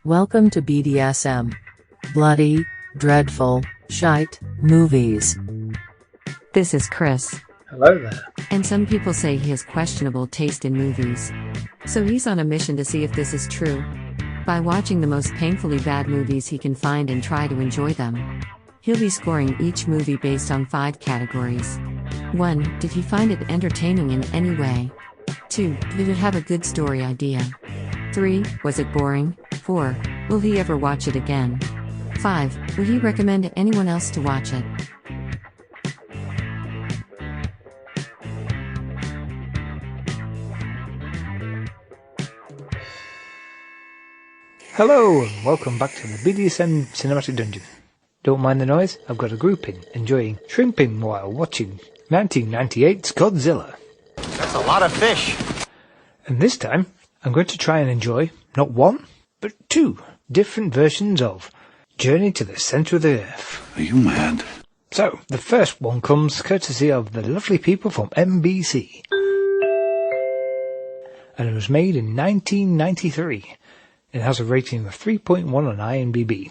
Welcome to BDSM. Bloody, dreadful, shite, movies. This is Chris. Hello there. And some people say he has questionable taste in movies. So he's on a mission to see if this is true. By watching the most painfully bad movies he can find and try to enjoy them. He'll be scoring each movie based on 5 categories. 1. Did he find it entertaining in any way? 2. Did it have a good story idea? 3. Was it boring? 4. Will he ever watch it again? 5. Would he recommend anyone else to watch it? Hello and welcome back to the BDSM Cinematic Dungeon. Don't mind the noise, I've got a group enjoying shrimping while watching 1998's Godzilla. That's a lot of fish. And this time, I'm going to try and enjoy not 1, but 2 different versions of Journey to the Centre of the Earth. Are you mad? So, the first one comes courtesy of the lovely people from NBC. And it was made in 1993. It has a rating of 3.1 on IMDb.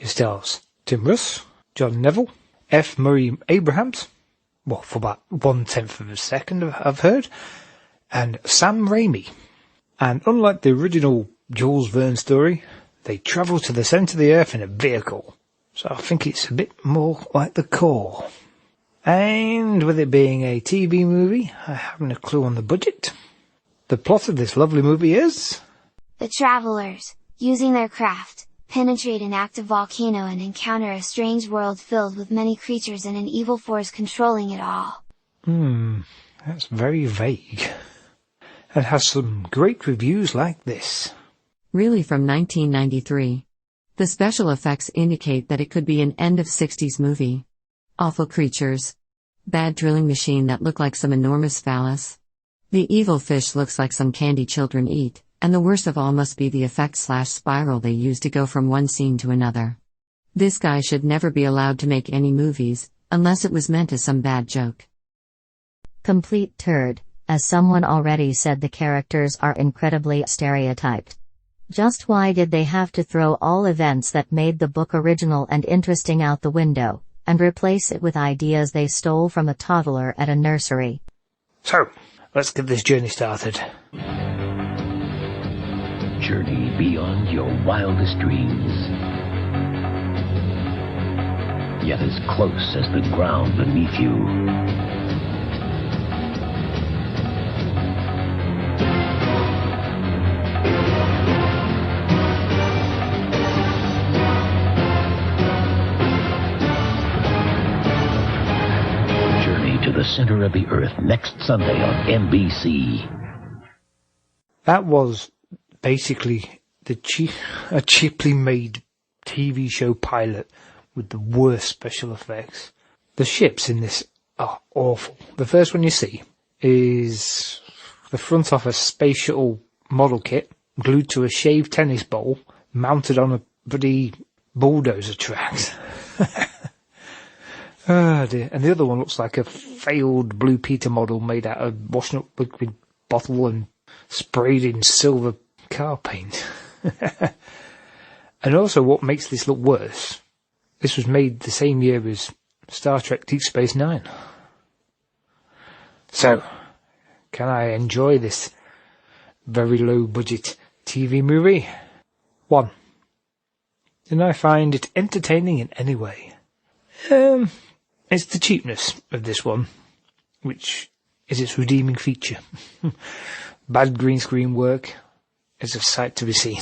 It stars Tim Russ, John Neville, F. Murray Abrahams, well, for about 1/10 of a second I've heard, and Sam Raimi. And unlike the original Jules Verne story, they travel to the centre of the Earth in a vehicle. So I think it's a bit more like The Core. And with it being a TV movie, I haven't a clue on the budget. The plot of this lovely movie is... The travelers, using their craft, penetrate an active volcano and encounter a strange world filled with many creatures and an evil force controlling it all. That's very vague. And has some great reviews like this. Really from 1993. The special effects indicate that it could be an end-of-60s movie. Awful creatures. Bad drilling machine that look like some enormous phallus. The evil fish looks like some candy children eat. And the worst of all must be the effect/spiral they use to go from one scene to another. This guy should never be allowed to make any movies, unless it was meant as some bad joke. Complete turd, as someone already said. The characters are incredibly stereotyped. Just why did they have to throw all events that made the book original and interesting out the window, and replace it with ideas they stole from a toddler at a nursery? So, let's get this journey started. Journey beyond your wildest dreams, yet as close as the ground beneath you. Journey to the Center of the Earth next Sunday on NBC. That was basically a cheaply made TV show pilot with the worst special effects. The ships in this are awful. The first one you see is the front of a space shuttle model kit glued to a shaved tennis bowl mounted on a bloody bulldozer tracks. Oh dear. And the other one looks like a failed Blue Peter model made out of washing up liquid bottle and sprayed in silver car paint. And also what makes this look worse, this was made the same year as Star Trek Deep Space Nine. So, can I enjoy this very low budget TV movie? 1. Did I find it entertaining in any way? It's the cheapness of this one, which is its redeeming feature. Bad green screen work is a sight to be seen.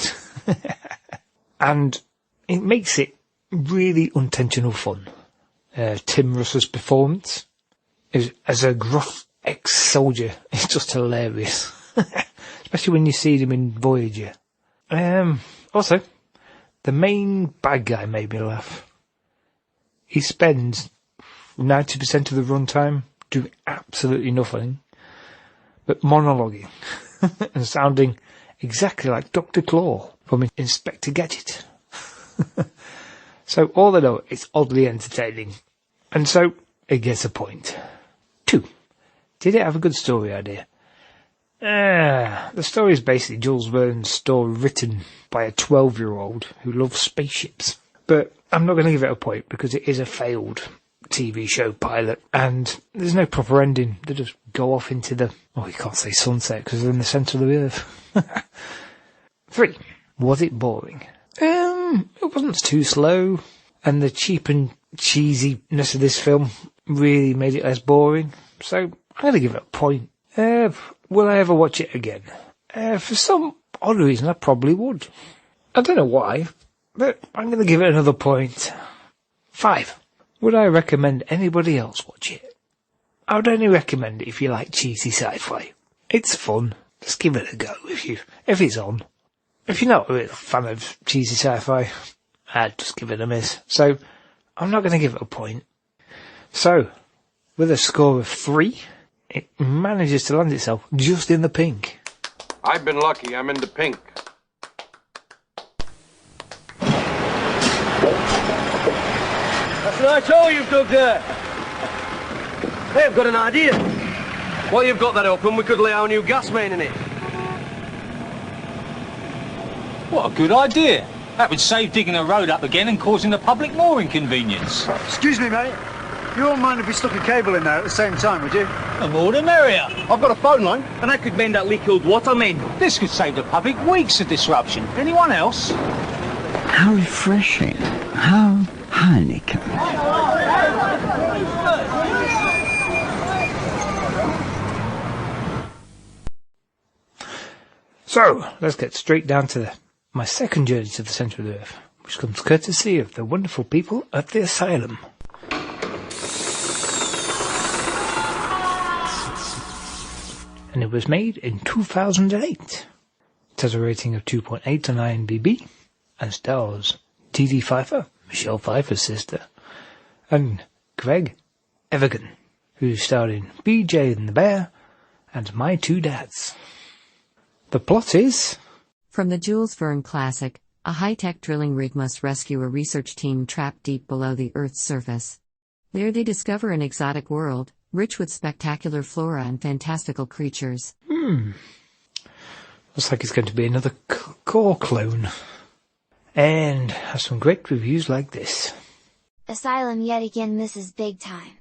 And it makes it really unintentional fun. Tim Russ's performance as a gruff ex-soldier is just hilarious. Especially when you see him in Voyager. Also, the main bad guy made me laugh. He spends 90% of the runtime doing absolutely nothing but monologuing and sounding exactly like Dr. Claw from Inspector Gadget. So all in all, it's oddly entertaining. And so, it gets a point. 2. Did it have a good story idea? The story is basically Jules Verne's story written by a 12-year-old who loves spaceships. But I'm not going to give it a point because it is a failed TV show pilot and there's no proper ending. They just go off into the... Oh, you can't say sunset because they're in the centre of the earth. 3. Was it boring? It wasn't too slow, and the cheap and cheesiness of this film really made it less boring, so I'm going to give it a point. Will I ever watch it again? For some odd reason, I probably would. I don't know why, but I'm going to give it another point. 5. Would I recommend anybody else watch it? I would only recommend it if you like cheesy sci-fi. It's fun. Just give it a go if it's on. If you're not a fan of cheesy sci-fi, I'd just give it a miss. So, I'm not going to give it a point. So, with a score of 3, it manages to land itself just in the pink. I've been lucky. I'm in the pink. That's a nice hole you've dug there. Hey, I've got an idea. While you've got that open, we could lay our new gas main in it. What a good idea. That would save digging a road up again and causing the public more inconvenience. Excuse me, mate. You won't mind if we stuck a cable in there at the same time, would you? The more the merrier. I've got a phone line, and I could mend that leak-filled water main. This could save the public weeks of disruption. Anyone else? How refreshing. How Heineken. So, let's get straight down to my second journey to the centre of the earth, which comes courtesy of the wonderful people at the asylum. And it was made in 2008. It has a rating of 2.8 on IMDb, and stars T.D. Pfeiffer, Michelle Pfeiffer's sister, and Greg Evigan, who starred in BJ and the Bear and My Two Dads. The plot is... From the Jules Verne classic, a high-tech drilling rig must rescue a research team trapped deep below the Earth's surface. There they discover an exotic world, rich with spectacular flora and fantastical creatures. Looks like it's going to be another core clone. And has some great reviews like this. Asylum yet again misses big time.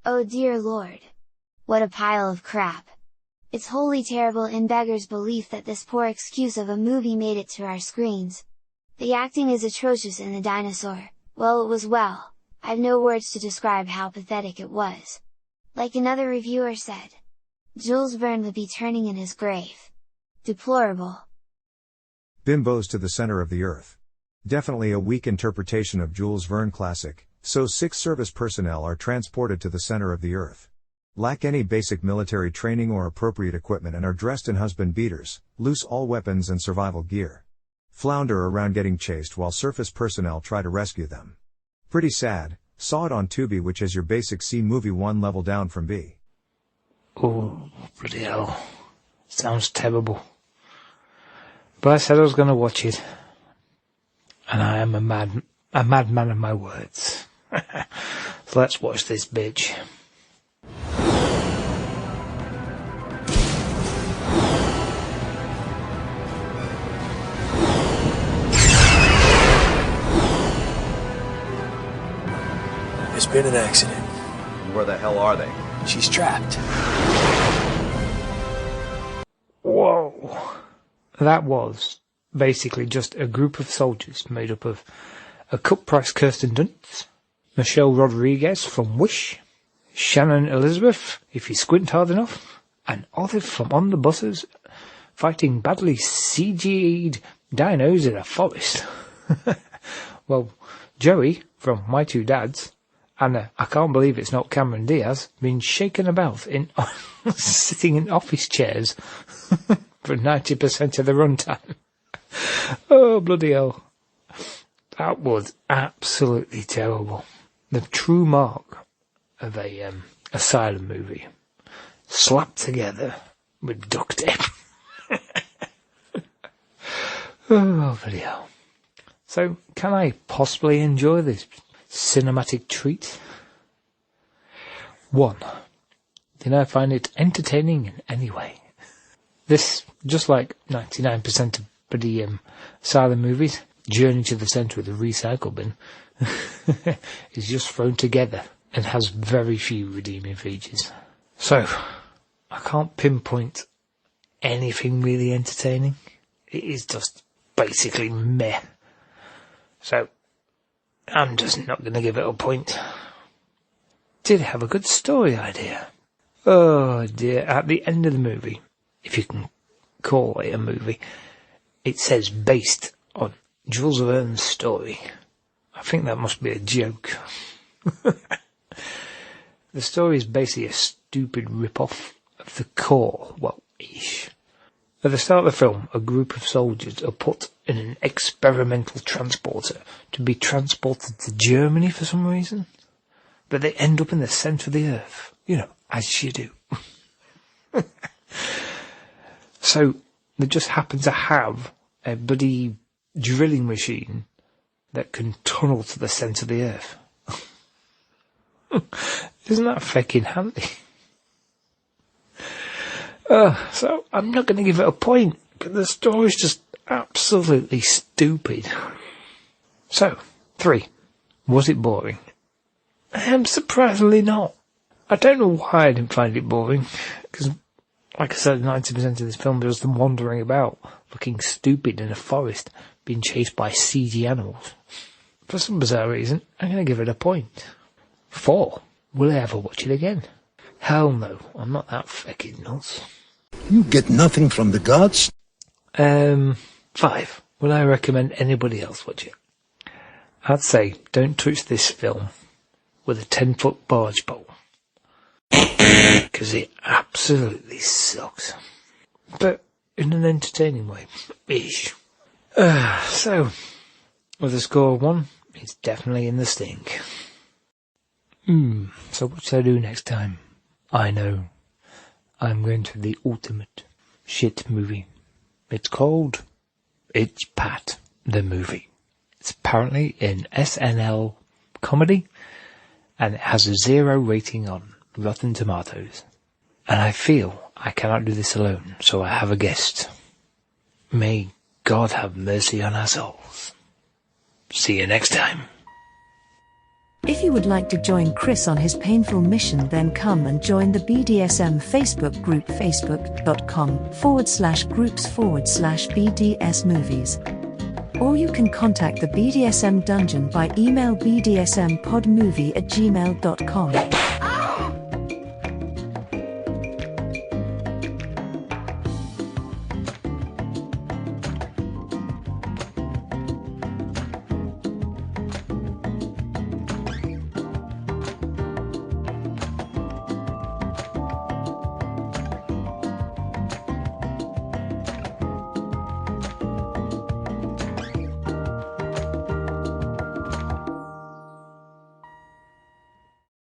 Oh dear lord. What a pile of crap. It's wholly terrible and beggars belief that this poor excuse of a movie made it to our screens. The acting is atrocious in The Dinosaur, well it was well, I've no words to describe how pathetic it was. Like another reviewer said, Jules Verne would be turning in his grave. Deplorable. Bimbos to the center of the earth. Definitely a weak interpretation of Jules Verne classic, so 6 service personnel are transported to the center of the earth. Lack any basic military training or appropriate equipment and are dressed in husband beaters, lose all weapons and survival gear. Flounder around getting chased while surface personnel try to rescue them. Pretty sad. Saw it on Tubi, which is your basic C movie 1 level down from B. Oh, bloody hell. Sounds terrible. But I said I was going to watch it. And I am a madman of my words. So let's watch this bitch. There's been an accident. Where the hell are they? She's trapped. Whoa. That was basically just a group of soldiers made up of a cut-price Kirsten Dunst, Michelle Rodriguez from Wish, Shannon Elizabeth, if you squint hard enough, and Olive from On the Buses, fighting badly CG'd dinos in a forest. Well, Joey from My Two Dads, and I can't believe it's not Cameron Diaz, been shaken about in sitting in office chairs for 90% of the runtime. Oh, bloody hell. That was absolutely terrible. The true mark of a asylum movie. Slapped together with duct tape. Oh, bloody hell. So, can I possibly enjoy this cinematic treat? 1. Did I find it entertaining in any way? This, just like 99% of bloody asylum movies, Journey to the Centre of the Recycle Bin, is just thrown together and has very few redeeming features. So, I can't pinpoint anything really entertaining. It is just basically meh. So, I'm just not going to give it a point. Did have a good story idea. Oh dear, at the end of the movie, if you can call it a movie, it says based on Jules Verne's story. I think that must be a joke. The story is basically a stupid rip-off of The Core, well-ish. At the start of the film, a group of soldiers are put in an experimental transporter to be transported to Germany for some reason. But they end up in the centre of the earth. You know, as you do. So, they just happen to have a bloody drilling machine that can tunnel to the centre of the earth. Isn't that fucking handy? So, I'm not going to give it a point, but the story's just absolutely stupid. So, 3. Was it boring? Surprisingly not. I don't know why I didn't find it boring, because, like I said, 90% of this film is them wandering about, looking stupid in a forest, being chased by CG animals. For some bizarre reason, I'm going to give it a point. 4. Will I ever watch it again? Hell no, I'm not that fucking nuts. You get nothing from the gods? 5. Will I recommend anybody else watch it? I'd say don't touch this film with a 10-foot barge pole. Because it absolutely sucks. But in an entertaining way. Ish. So, with a score of 1, it's definitely in the stink. So what should I do next time? I know. I'm going to the ultimate shit movie. It's called It's Pat, the Movie. It's apparently an SNL comedy, and it has a 0 rating on Rotten Tomatoes. And I feel I cannot do this alone, so I have a guest. May God have mercy on our souls. See you next time. If you would like to join Chris on his painful mission, then come and join the BDSM Facebook group, facebook.com/groups/BDS movies. Or you can contact the BDSM Dungeon by email bdsmpodmovie@gmail.com.